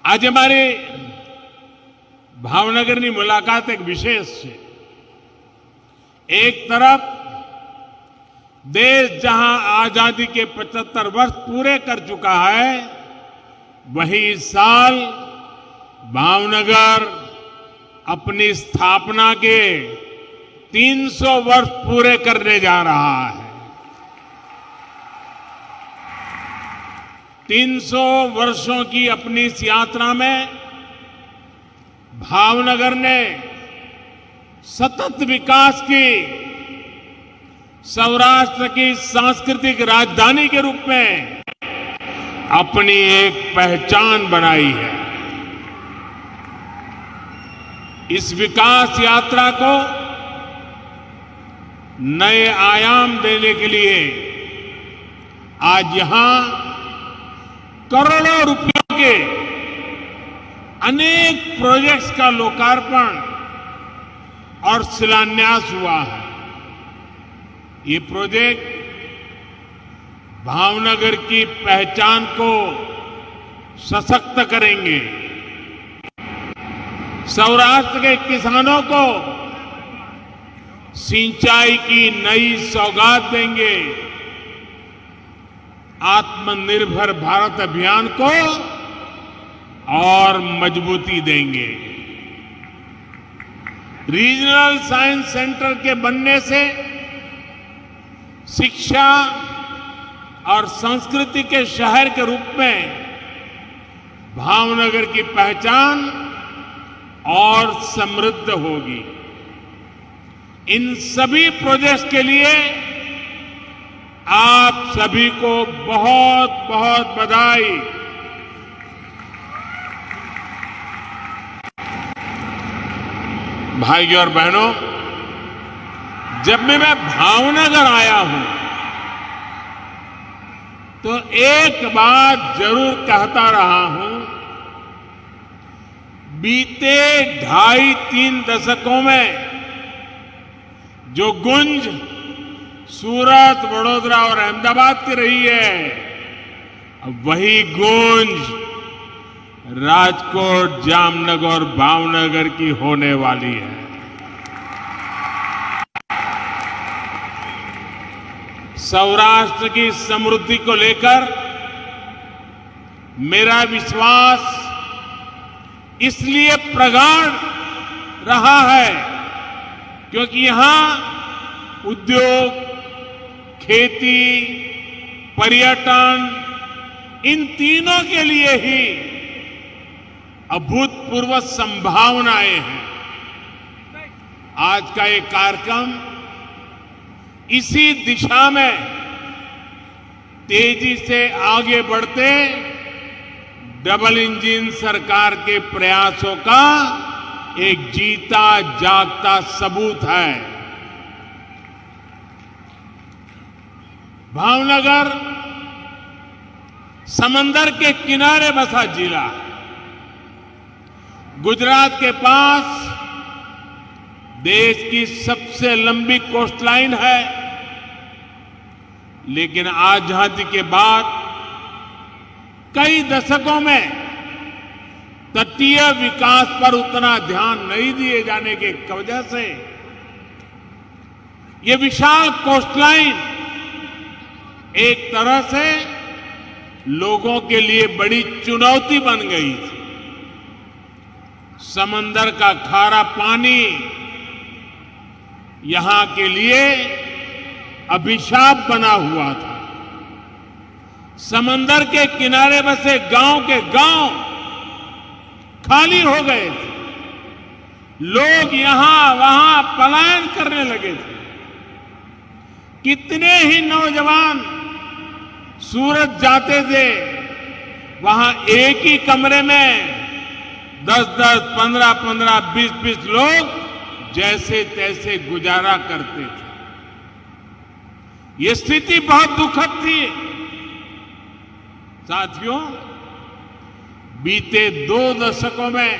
आज અમારી ભાવનગરની મુલાકાત એક વિશેષ છે। एक तरफ देश जहां आजादी के 75 वर्ष पूरे कर चुका है, वहीं इस साल भावनगर अपनी स्थापना के 300 वर्ष पूरे करने जा रहा है। 300 वर्षों की अपनी इस यात्रा में भावनगर ने सतत विकास की, सौराष्ट्र की सांस्कृतिक राजधानी के रूप में अपनी एक पहचान बनाई है। इस विकास यात्रा को नए आयाम देने के लिए आज यहां करोड़ों रुपयों के अनेक प्रोजेक्ट्स का लोकार्पण और शिलान्यास हुआ है। ये प्रोजेक्ट भावनगर की पहचान को सशक्त करेंगे, सौराष्ट्र के किसानों को सिंचाई की नई सौगात देंगे, आत्मनिर्भर भारत अभियान को और मजबूती देंगे। रीजनल साइंस सेंटर के बनने से शिक्षा और संस्कृति के शहर के रूप में भावनगर की पहचान और समृद्ध होगी। इन सभी प्रोजेक्ट्स के लिए आप सभी को बहुत बहुत बधाई। भाइयों और बहनों, जब मैं भावनगर आया हूं तो एक बात जरूर कहता रहा हूं, बीते 2.5-3 दशकों में जो गुंज सूरत, वडोदरा और अहमदाबाद की रही है, अब वही गूंज राजकोट, जामनगर और भावनगर की होने वाली है। सौराष्ट्र की समृद्धि को लेकर मेरा विश्वास इसलिए प्रगाढ़ रहा है क्योंकि यहां उद्योग, खेती, पर्यटन, इन तीनों के लिए ही अभूतपूर्व संभावनाएं हैं। आज का ये कार्यक्रम इसी दिशा में तेजी से आगे बढ़ते डबल इंजन सरकार के प्रयासों का एक जीता जागता सबूत है। भावनगर समंदर के किनारे बसा जिला है। गुजरात के पास देश की सबसे लंबी कोस्टलाइन है, लेकिन आजादी के बाद कई दशकों में तटीय विकास पर उतना ध्यान नहीं दिए जाने की वजह से ये विशाल कोस्टलाइन एक तरह से लोगों के लिए बड़ी चुनौती बन गई थी। समंदर का खारा पानी यहां के लिए अभिशाप बना हुआ था। समंदर के किनारे बसे गांव के गांव खाली हो गए थे। लोग यहां वहां पलायन करने लगे थे। कितने ही नौजवान सूरत जाते थे, वहां एक ही कमरे में 10-10, 15-15, 20-20 लोग जैसे तैसे गुजारा करते थे। ये स्थिति बहुत दुखद थी। साथियों, बीते 2 दशकों में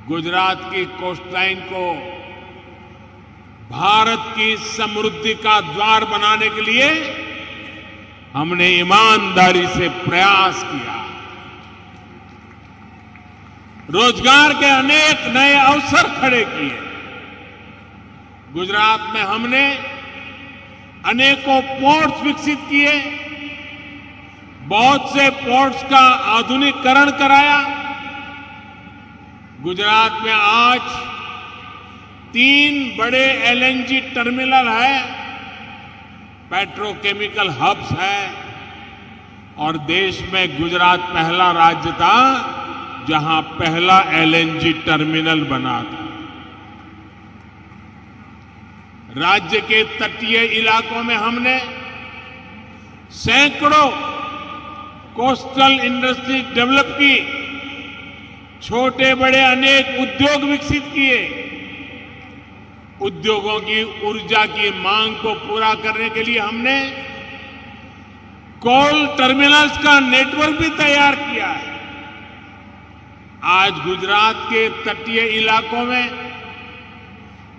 गुजरात की कोस्टलाइन को भारत की समृद्धि का द्वार बनाने के लिए हमने ईमानदारी से प्रयास किया। रोजगार के अनेक नए अवसर खड़े किए। गुजरात में हमने अनेकों पोर्ट्स विकसित किए, बहुत से पोर्ट्स का आधुनिकीकरण कराया। गुजरात में आज 3 बड़े एलएनजी टर्मिनल है, पेट्रोकेमिकल हब्स है, और देश में गुजरात पहला राज्य था जहां पहला एलएनजी टर्मिनल बना था। राज्य के तटीय इलाकों में हमने सैकड़ों कोस्टल इंडस्ट्री डेवलप की, छोटे बड़े अनेक उद्योग विकसित किए। उद्योगों की ऊर्जा की मांग को पूरा करने के लिए हमने कोल टर्मिनल्स का नेटवर्क भी तैयार किया है। आज गुजरात के तटीय इलाकों में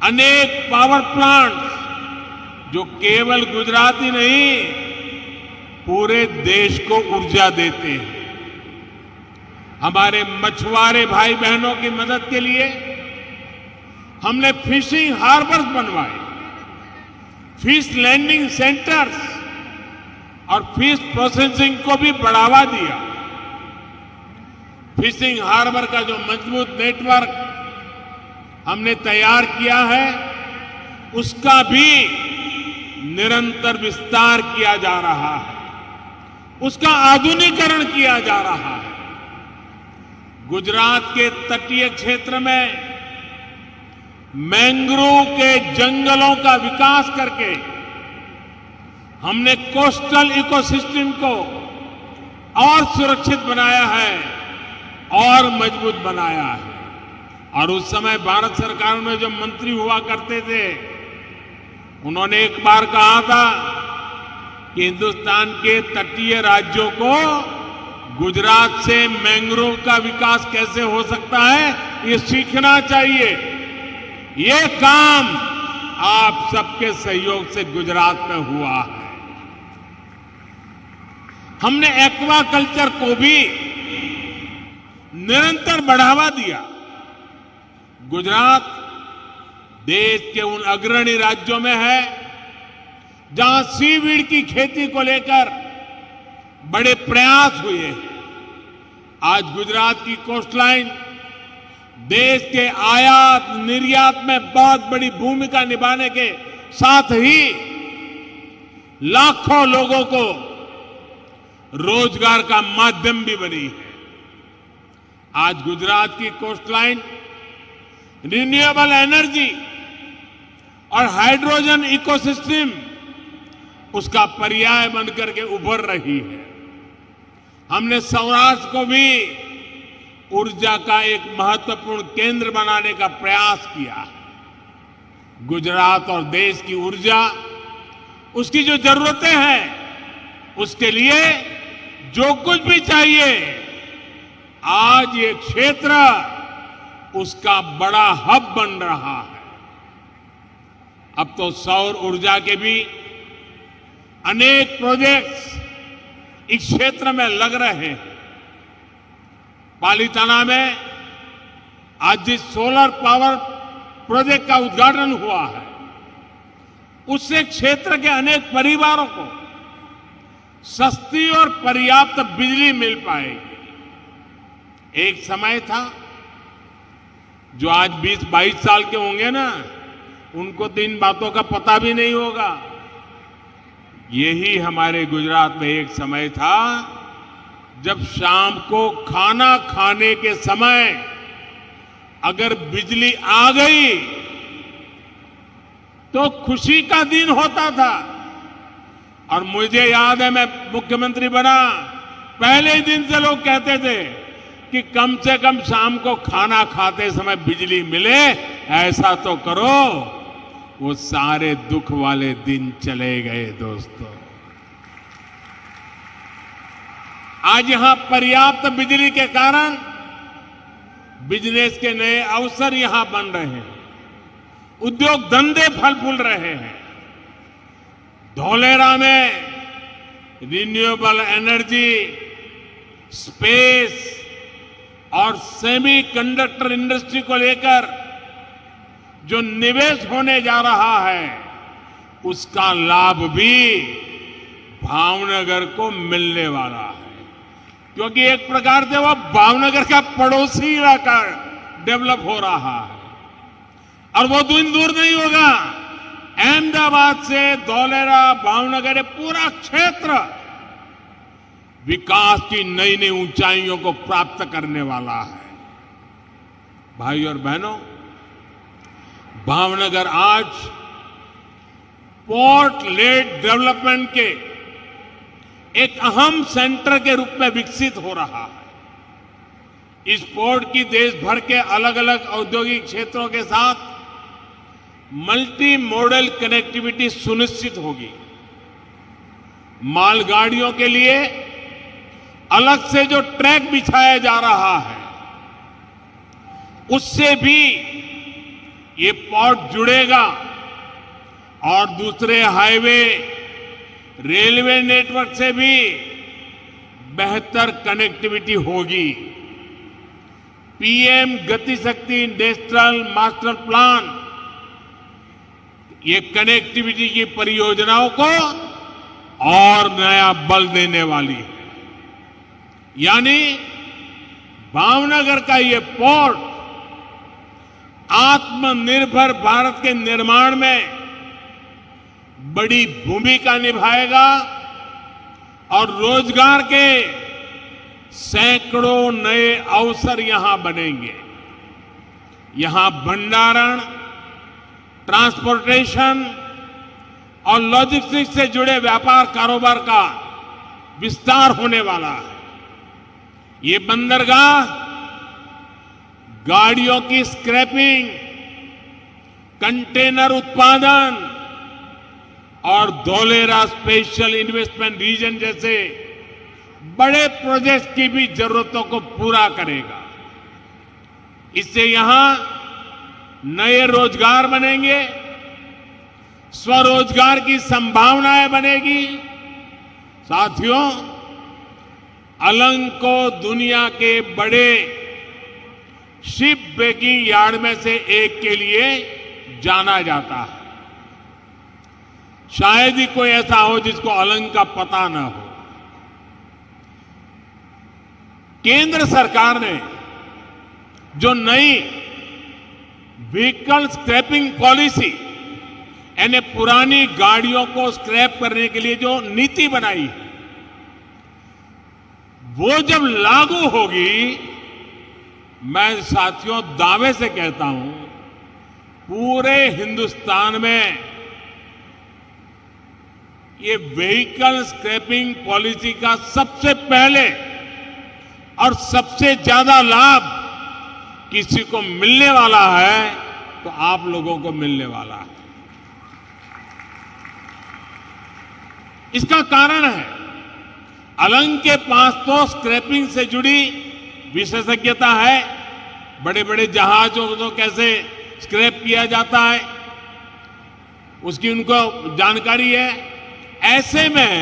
अनेक पावर प्लांट जो केवल गुजरात ही नहीं पूरे देश को ऊर्जा देते हैं। हमारे मछुआरे भाई बहनों की मदद के लिए हमने फिशिंग हार्बर्स बनवाए, फिश लैंडिंग सेंटर्स और फिश प्रोसेसिंग को भी बढ़ावा दिया। फिशिंग हार्बर का जो मजबूत नेटवर्क हमने तैयार किया है, उसका भी निरंतर विस्तार किया जा रहा है, उसका आधुनिकीकरण किया जा रहा है। गुजरात के तटीय क्षेत्र में मैंग्रोव के जंगलों का विकास करके हमने कोस्टल इकोसिस्टम को और सुरक्षित बनाया है और मजबूत बनाया है। और उस समय भारत सरकार में जो मंत्री हुआ करते थे, उन्होंने एक बार कहा था कि हिंदुस्तान के तटीय राज्यों को गुजरात से मैंग्रोव का विकास कैसे हो सकता है, ये सीखना चाहिए। ये काम आप सबके सहयोग से गुजरात में हुआ है। हमने एक्वा कल्चर को भी निरंतर बढ़ावा दिया। गुजरात देश के उन अग्रणी राज्यों में है जहां सीवीड की खेती को लेकर बड़े प्रयास हुए हैं। आज गुजरात की कोस्टलाइन देश के आयात निर्यात में बहुत बड़ी भूमिका निभाने के साथ ही लाखों लोगों को रोजगार का माध्यम भी बनी है। आज गुजरात की कोस्टलाइन रिन्यूएबल एनर्जी और हाइड्रोजन इकोसिस्टम उसका पर्याय बनकर के उभर रही है। हमने सौराष्ट्र को भी ऊर्जा का एक महत्वपूर्ण केंद्र बनाने का प्रयास किया। गुजरात और देश की ऊर्जा, उसकी जो जरूरतें हैं, उसके लिए जो कुछ भी चाहिए, आज ये क्षेत्र उसका बड़ा हब बन रहा है। अब तो सौर ऊर्जा के भी अनेक प्रोजेक्ट्स इस क्षेत्र में लग रहे हैं। पालीताना में आज जिस सोलर पावर प्रोजेक्ट का उद्घाटन हुआ है, उससे क्षेत्र के अनेक परिवारों को सस्ती और पर्याप्त बिजली मिल पाएगी। एक समय था, जो आज 20-22 साल के होंगे ना, उनको तो इन बातों का पता भी नहीं होगा। यही हमारे गुजरात में एक समय था जब शाम को खाना खाने के समय अगर बिजली आ गई तो खुशी का दिन होता था। और मुझे याद है, मैं मुख्यमंत्री बना, पहले ही दिन से लोग कहते थे कि कम से कम शाम को खाना खाते समय बिजली मिले, ऐसा तो करो। वो सारे दुख वाले दिन चले गए दोस्तों। आज यहां पर्याप्त बिजली के कारण बिजनेस के नए अवसर यहां बन रहे हैं, उद्योग धंधे फल फूल रहे हैं। धौलेरा में रिन्यूएबल एनर्जी, स्पेस और सेमीकंडक्टर इंडस्ट्री को लेकर जो निवेश होने जा रहा है उसका लाभ भी भावनगर को मिलने वाला है, क्योंकि एक प्रकार से वो भावनगर का पड़ोसी इलाका डेवलप हो रहा है। और वो दिन दूर नहीं होगा, अहमदाबाद से धौलेरा, भावनगर, ये पूरा क्षेत्र विकास की नई नई ऊंचाइयों को प्राप्त करने वाला है। भाई और बहनों, भावनगर आज पोर्ट लेड डेवलपमेंट के एक अहम सेंटर के रूप में विकसित हो रहा है। इस पोर्ट की देश भर के अलग अलग औद्योगिक क्षेत्रों के साथ मल्टी मॉडल कनेक्टिविटी सुनिश्चित होगी। मालगाड़ियों के लिए अलग से जो ट्रैक बिछाया जा रहा है उससे भी ये पोर्ट जुड़ेगा और दूसरे हाईवे, रेलवे नेटवर्क से भी बेहतर कनेक्टिविटी होगी। पीएम गति शक्ति नेशनल मास्टर प्लान ये कनेक्टिविटी की परियोजनाओं को और नया बल देने वाली है। यानी भावनगर का ये पोर्ट आत्मनिर्भर भारत के निर्माण में बड़ी भूमिका निभाएगा और रोजगार के सैकड़ों नए अवसर यहां बनेंगे। यहां भंडारण, ट्रांसपोर्टेशन और लॉजिस्टिक्स से जुड़े व्यापार कारोबार का विस्तार होने वाला है। ये बंदरगाह गाड़ियों की स्क्रैपिंग, कंटेनर उत्पादन और धौलेरा स्पेशल इन्वेस्टमेंट रीजन जैसे बड़े प्रोजेक्ट्स की भी जरूरतों को पूरा करेगा। इससे यहां नए रोजगार बनेंगे, स्वरोजगार की संभावनाएं बनेगी। साथियों, अलंग को दुनिया के बड़े शिप ब्रेकिंग यार्ड में से एक के लिए जाना जाता है। शायद ही कोई ऐसा हो जिसको अलंग का पता न हो। केंद्र सरकार ने जो नई व्हीकल स्क्रैपिंग पॉलिसी यानी पुरानी गाड़ियों को स्क्रैप करने के लिए जो नीति बनाई है, वो जब लागू होगी, मैं साथियों दावे से कहता हूं पूरे हिंदुस्तान में ये व्हीकल स्क्रैपिंग पॉलिसी का सबसे पहले और सबसे ज्यादा लाभ किसी को मिलने वाला है तो आप लोगों को मिलने वाला है। इसका कारण है अलंग के पास तो स्क्रैपिंग से जुड़ी विशेषज्ञता है। बड़े बड़े जहाजों को कैसे स्क्रैप किया जाता है उसकी उनको जानकारी है। ऐसे में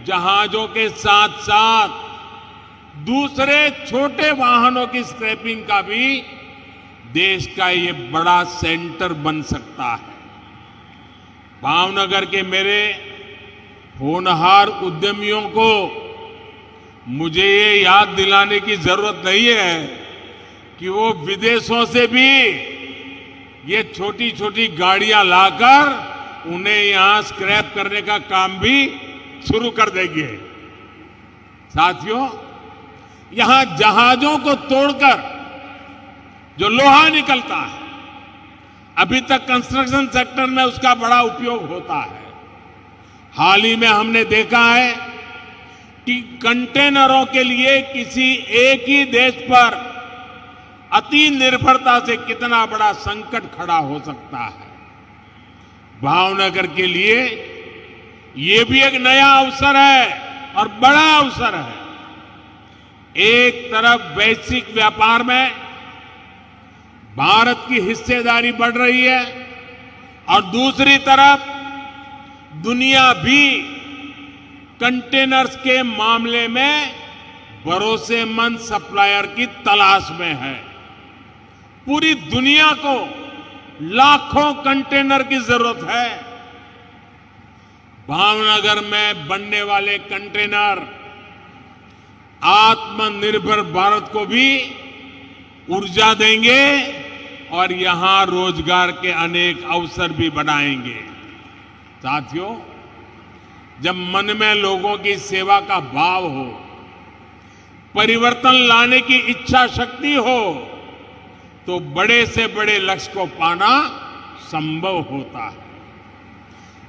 जहाजों के साथ साथ दूसरे छोटे वाहनों की स्क्रैपिंग का भी देश का ये बड़ा सेंटर बन सकता है। भावनगर के मेरे होनहार उद्यमियों को मुझे ये याद दिलाने की जरूरत नहीं है कि वो विदेशों से भी ये छोटी छोटी गाड़ियां लाकर उन्हें यहां स्क्रैप करने का काम भी शुरू कर देंगे। साथियों, यहां जहाजों को तोड़कर जो लोहा निकलता है, अभी तक कंस्ट्रक्शन सेक्टर में उसका बड़ा उपयोग होता है। हाल ही में हमने देखा है कि कंटेनरों के लिए किसी एक ही देश पर अति निर्भरता से कितना बड़ा संकट खड़ा हो सकता है। भावनगर के लिए ये भी एक नया अवसर है और बड़ा अवसर है। एक तरफ वैश्विक व्यापार में भारत की हिस्सेदारी बढ़ रही है और दूसरी तरफ दुनिया भी कंटेनर्स के मामले में भरोसेमंद सप्लायर की तलाश में है। पूरी दुनिया को लाखों कंटेनर की जरूरत है। भावनगर में बनने वाले कंटेनर आत्मनिर्भर भारत को भी ऊर्जा देंगे और यहां रोजगार के अनेक अवसर भी बनाएंगे। साथियों, जब मन में लोगों की सेवा का भाव हो, परिवर्तन लाने की इच्छा शक्ति हो, तो बड़े से बड़े लक्ष्य को पाना संभव होता है।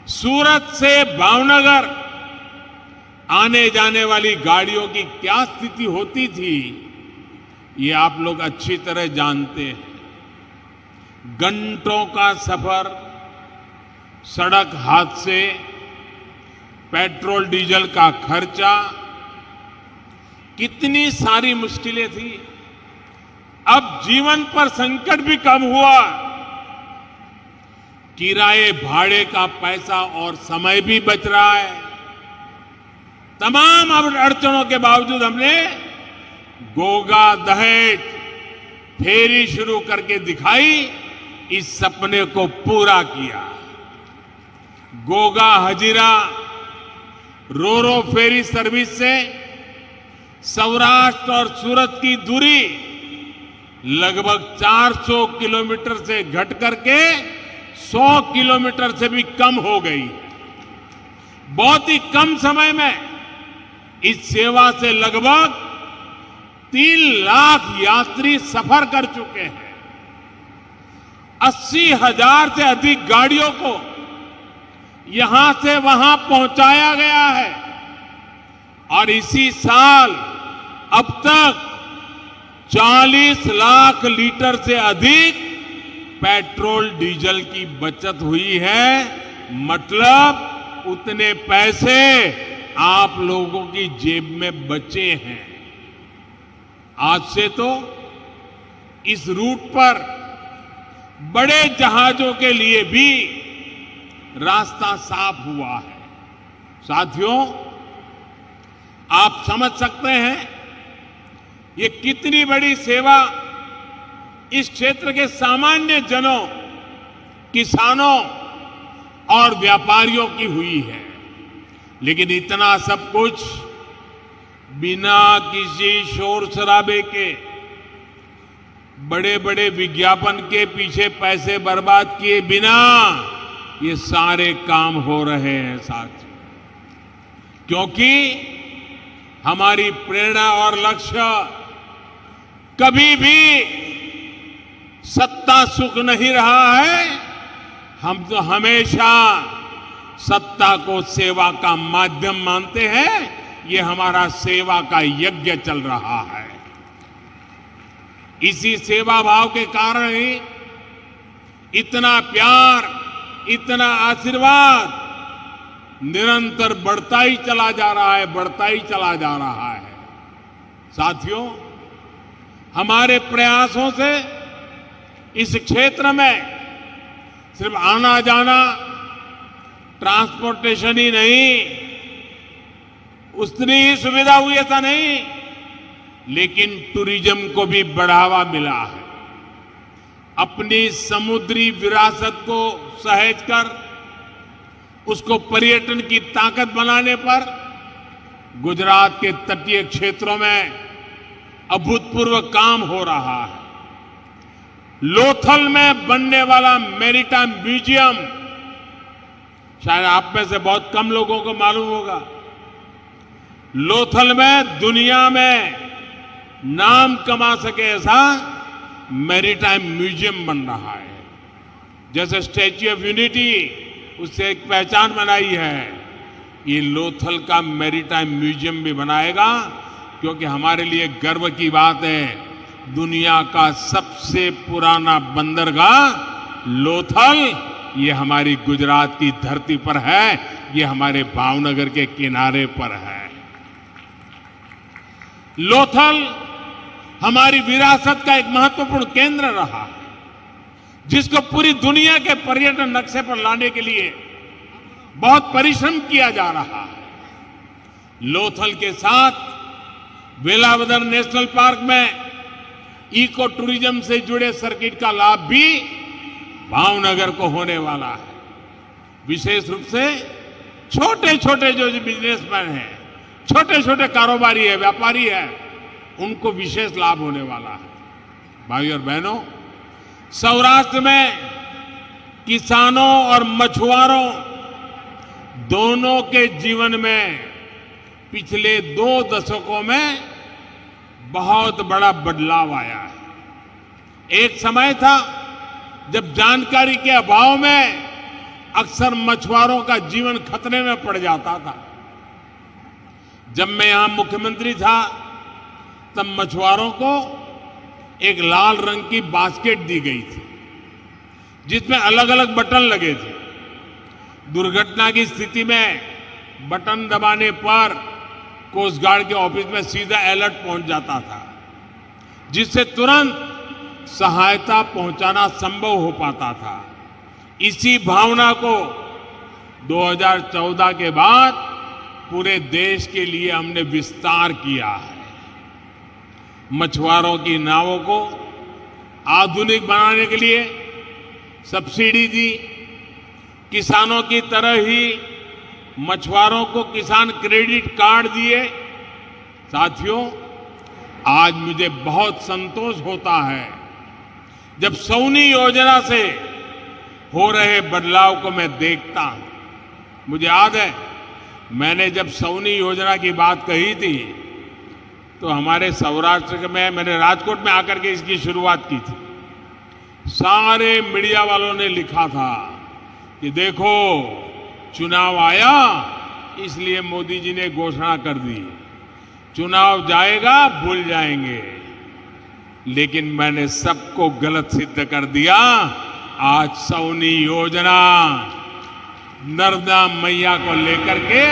सूरत से भावनगर आने जाने वाली गाड़ियों की क्या स्थिति होती थी, ये आप लोग अच्छी तरह जानते हैं। घंटों का सफर, सड़क हादसे, पेट्रोल डीजल का खर्चा, कितनी सारी मुश्किलें थी। अब जीवन पर संकट भी कम हुआ, किराए भाड़े का पैसा और समय भी बच रहा है। तमाम अड़चनों के बावजूद हमने गोगा दहेज फेरी शुरू करके दिखाई, इस सपने को पूरा किया। गोगा हजीरा रोरो फेरी सर्विस से सौराष्ट्र और सूरत की दूरी लगभग 400 किलोमीटर से घट करके 100 किलोमीटर से भी कम हो गई। बहुत ही कम समय में इस सेवा से लगभग 3 लाख यात्री सफर कर चुके हैं। 80,000 से अधिक गाड़ियों को यहां से वहां पहुंचाया गया है और इसी साल अब तक 40 लाख लीटर से अधिक पेट्रोल डीजल की बचत हुई है। मतलब उतने पैसे आप लोगों की जेब में बचे हैं। आज से तो इस रूट पर बड़े जहाजों के लिए भी रास्ता साफ हुआ है। साथियों, आप समझ सकते हैं ये कितनी बड़ी सेवा इस क्षेत्र के सामान्य जनों, किसानों और व्यापारियों की हुई है। लेकिन इतना सब कुछ बिना किसी शोर शराबे के, बड़े बड़े विज्ञापन के पीछे पैसे बर्बाद किए बिना ये सारे काम हो रहे हैं साथियों। क्योंकि हमारी प्रेरणा और लक्ष्य कभी भी सत्ता सुख नहीं रहा है। हम तो हमेशा सत्ता को सेवा का माध्यम मानते हैं। ये हमारा सेवा का यज्ञ चल रहा है। इसी सेवा भाव के कारण ही इतना प्यार, इतना आशीर्वाद निरंतर बढ़ता ही चला जा रहा है, बढ़ता ही चला जा रहा है। साथियों, हमारे प्रयासों से इस क्षेत्र में सिर्फ आना जाना, ट्रांसपोर्टेशन ही नहीं, उतनी ही सुविधा हुई ऐसा नहीं, लेकिन टूरिज्म को भी बढ़ावा मिला है। अपनी समुद्री विरासत को सहेज कर उसको पर्यटन की ताकत बनाने पर गुजरात के तटीय क्षेत्रों में अभूतपूर्व काम हो रहा है। लोथल में बनने वाला मैरीटाइम म्यूजियम, शायद आप में से बहुत कम लोगों को मालूम होगा, लोथल में दुनिया में नाम कमा सके ऐसा मैरीटाइम म्यूजियम बन रहा है। जैसे स्टैच्यू ऑफ यूनिटी उससे एक पहचान बनाई है, ये लोथल का मैरीटाइम म्यूजियम भी बनाएगा। क्योंकि हमारे लिए गर्व की बात है, दुनिया का सबसे पुराना बंदरगाह लोथल ये हमारी गुजरात की धरती पर है, ये हमारे भावनगर के किनारे पर है। लोथल हमारी विरासत का एक महत्वपूर्ण केंद्र रहा है, जिसको पूरी दुनिया के पर्यटन नक्शे पर लाने के लिए बहुत परिश्रम किया जा रहा है। लोथल के साथ वेलावदर नेशनल पार्क में इको टूरिज्म से जुड़े सर्किट का लाभ भी भावनगर को होने वाला है। विशेष रूप से छोटे छोटे जो बिजनेसमैन हैं, छोटे छोटे कारोबारी है, व्यापारी है, उनको विशेष लाभ होने वाला है। भाई और बहनों, सौराष्ट्र में किसानों और मछुआरों दोनों के जीवन में पिछले 2 दशकों में बहुत बड़ा बदलाव आया है। एक समय था जब जानकारी के अभाव में अक्सर मछुआरों का जीवन खतरे में पड़ जाता था। जब मैं यहां मुख्यमंत्री था तब मछुआरों को एक लाल रंग की बास्केट दी गई थी जिसमें अलग अलग बटन लगे थे। दुर्घटना की स्थिति में बटन दबाने पर कोस्ट गार्ड के ऑफिस में सीधा अलर्ट पहुंच जाता था, जिससे तुरंत सहायता पहुंचाना संभव हो पाता था। इसी भावना को 2014 के बाद पूरे देश के लिए हमने विस्तार किया है। मछुआरों की नावों को आधुनिक बनाने के लिए सब्सिडी दी। किसानों की तरह ही मछुआरों को किसान क्रेडिट कार्ड दिए। साथियों, आज मुझे बहुत संतोष होता है जब सौनी योजना से हो रहे बदलाव को मैं देखता हूं। मुझे याद है, मैंने जब सौनी योजना की बात कही थी तो हमारे सौराष्ट्र में मैंने राजकोट में आकर के इसकी शुरुआत की थी। सारे मीडिया वालों ने लिखा था कि देखो, चुनाव आया इसलिए मोदी जी ने घोषणा कर दी, चुनाव जाएगा भूल जाएंगे। लेकिन मैंने सबको गलत सिद्ध कर दिया। आज सौनी योजना नर्मदा मैया को लेकर के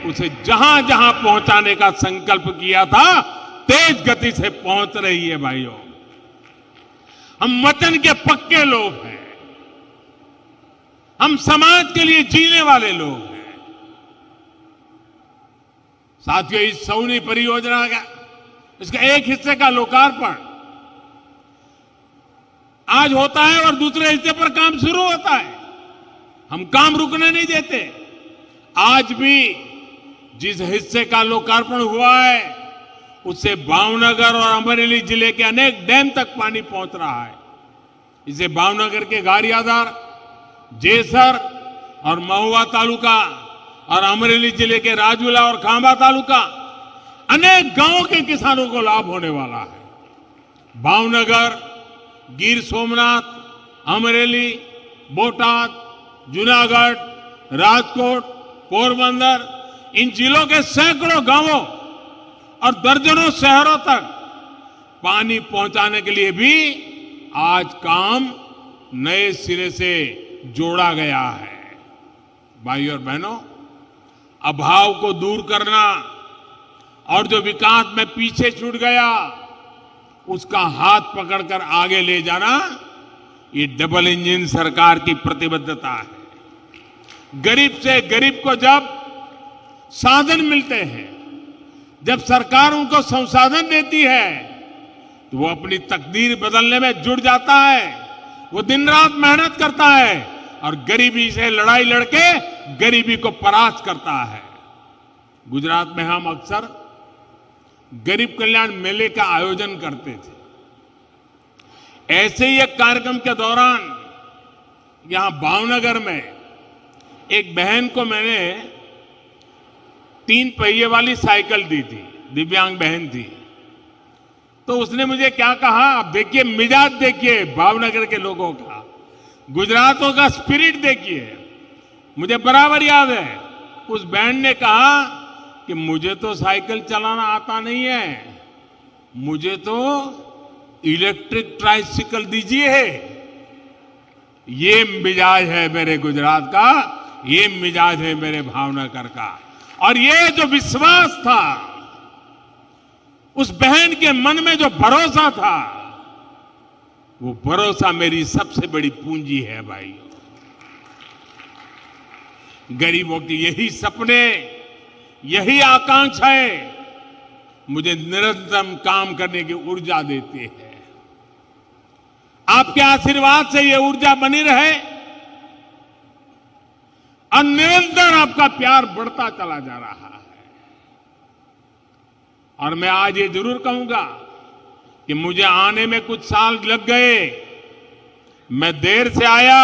उसे जहां जहां पहुंचाने का संकल्प किया था, तेज गति से पहुंच रही है। भाइयों, हम वतन के पक्के लोग हैं, हम समाज के लिए जीने वाले लोग हैं। साथियों, इस सौनी परियोजना का इसका एक हिस्से का लोकार्पण आज होता है और दूसरे हिस्से पर काम शुरू होता है। हम काम रुकने नहीं देते। आज भी जिस हिस्से का लोकार्पण हुआ है उससे भावनगर और अमरेली जिले के अनेक डैम तक पानी पहुंच रहा है। इसे भावनगर के गारियाधार, जेसर और महुआ तालुका और अमरेली जिले के राजूला और खांबा तालुका अनेक गांवों के किसानों को लाभ होने वाला है। भावनगर, गिर सोमनाथ, अमरेली, बोटाद, जूनागढ़, राजकोट, पोरबंदर, इन जिलों के सैकड़ों गांवों और दर्जनों शहरों तक पानी पहुंचाने के लिए भी आज काम नए सिरे से जोड़ा गया है। भाई और बहनों, अभाव को दूर करना और जो विकास में पीछे छूट गया उसका हाथ पकड़कर आगे ले जाना, ये डबल इंजन सरकार की प्रतिबद्धता है। गरीब से गरीब को जब साधन मिलते हैं, जब सरकार उनको संसाधन देती है, तो वो अपनी तकदीर बदलने में जुट जाता है। वो दिन रात मेहनत करता है और गरीबी से लड़ाई लड़के गरीबी को परास्त करता है। गुजरात में हम अक्सर गरीब कल्याण मेले का आयोजन करते थे। ऐसे ही एक कार्यक्रम के दौरान यहां भावनगर में एक बहन को मैंने 3 पहिए वाली साइकिल दी थी। दिव्यांग बहन थी। तो उसने मुझे क्या कहा, आप देखिए, मिजाज देखिए भावनगर के लोगों का, गुजरातों का स्पिरिट देखिए। मुझे बराबर याद है, उस बहन ने कहा कि मुझे तो साइकिल चलाना आता नहीं है, मुझे तो इलेक्ट्रिक ट्राइसिकल दीजिए। ये मिजाज है मेरे गुजरात का, ये मिजाज है मेरे भावनगर का। और ये जो विश्वास था, उस बहन के मन में जो भरोसा था, वो भरोसा मेरी सबसे बड़ी पूंजी है। भाई, गरीबों की यही सपने, यही आकांक्षाएं मुझे निरंतर काम करने की ऊर्जा देती है। आपके आशीर्वाद से ये ऊर्जा बनी रहे और निरंतर आपका प्यार बढ़ता चला जा रहा है। और मैं आज ये जरूर कहूंगा कि मुझे आने में कुछ साल लग गए, मैं देर से आया,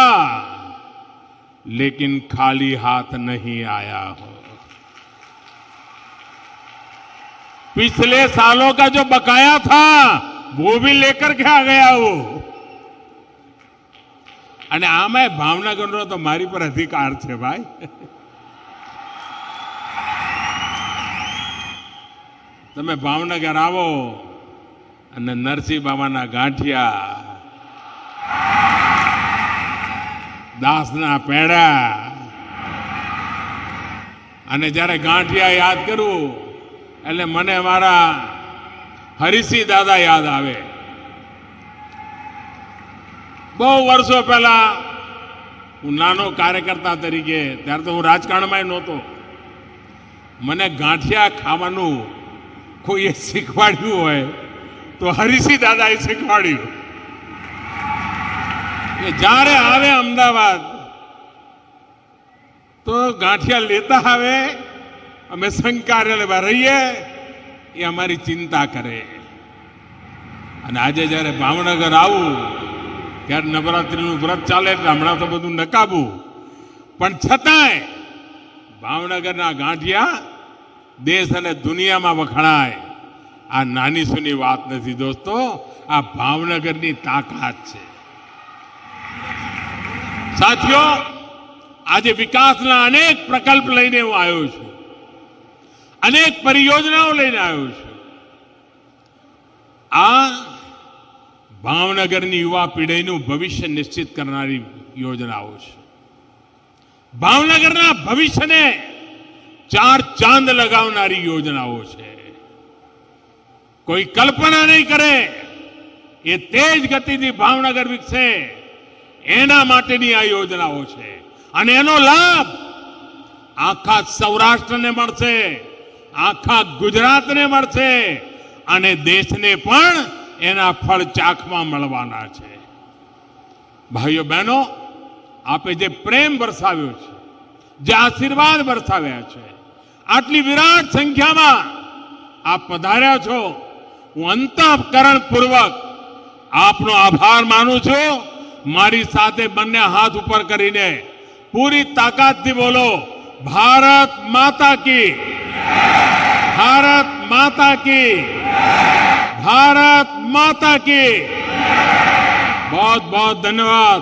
लेकिन खाली हाथ नहीं आया हूं। पिछले सालों का जो बकाया था वो भी लेकर के आ गया वो। અને આમાં ભાવનગરનો તો મારી પર અધિકાર છે ભાઈ। તમે ભાવનગર આવો અને નરસિંહ બાબાના ગાંઠિયા, દાસના પેડા, અને જ્યારે ગાંઠિયા યાદ કરું એટલે મને મારા હરિસિંહ દાદા યાદ આવે। बहु वर्षों पहला हूँ नानो कार्यकर्ता तरीके त्यारे तो हूँ राजकारण में नहोतो, मने गांठिया खावानुं कोई शीखवाड्युं होय तो हरिसिंह दादाए शीखवाड्युं। जारे आवे अमदावाद तो गांठिया लेता आवे, अमे संघ कार्यालय में रहीए, ये अमारी चिंता करे। अने आजे जारे भावनगर आवुं ત્યારે નવરાત્રીનું વ્રત ચાલે એટલે હમણાં તો બધું નકાબું, પણ છતાંય ભાવનગરના ગાંઠિયા દેશ અને દુનિયામાં વખણાય। આ નાની સૂની વાત નથી દોસ્તો, આ ભાવનગરની તાકાત છે। સાથીઓ, આજે વિકાસના અનેક પ્રકલ્પ લઈને હું આવ્યો છું, અનેક પરિયોજનાઓ લઈને આવ્યો છું। આ ભાવનગરની યુવા પેઢીનું ભવિષ્ય નિશ્ચિત કરનારી યોજનાઓ છે। ભાવનગરના ભવિષ્યને ચાર ચાંદ લગાવનારી યોજનાઓ છે। કોઈ કલ્પના નહીં કરે એ તેજ ગતિથી ભાવનગર વિકસે એના માટેની આ યોજનાઓ છે। અને એનો લાભ આખા સૌરાષ્ટ્રને મળશે, આખા ગુજરાતને મળશે અને દેશને પણ એના ફળ ચાખવા મળવાના છે। ભાઈઓ બહેનો, આપે જે પ્રેમ વરસાવ્યો છે, જે આશીર્વાદ વરસાવ્યા છે, આટલી વિરાટ સંખ્યામાં આપ પધાર્યા છો, હું અંતઃકરણપૂર્વક આપનો આભાર માનું છું। મારી સાથે બંને હાથ ઉપર કરીને પૂરી તાકાતથી બોલો, ભારત માતા કી, ભારત માતા की, भारत माता की। बहुत बहुत धन्यवाद।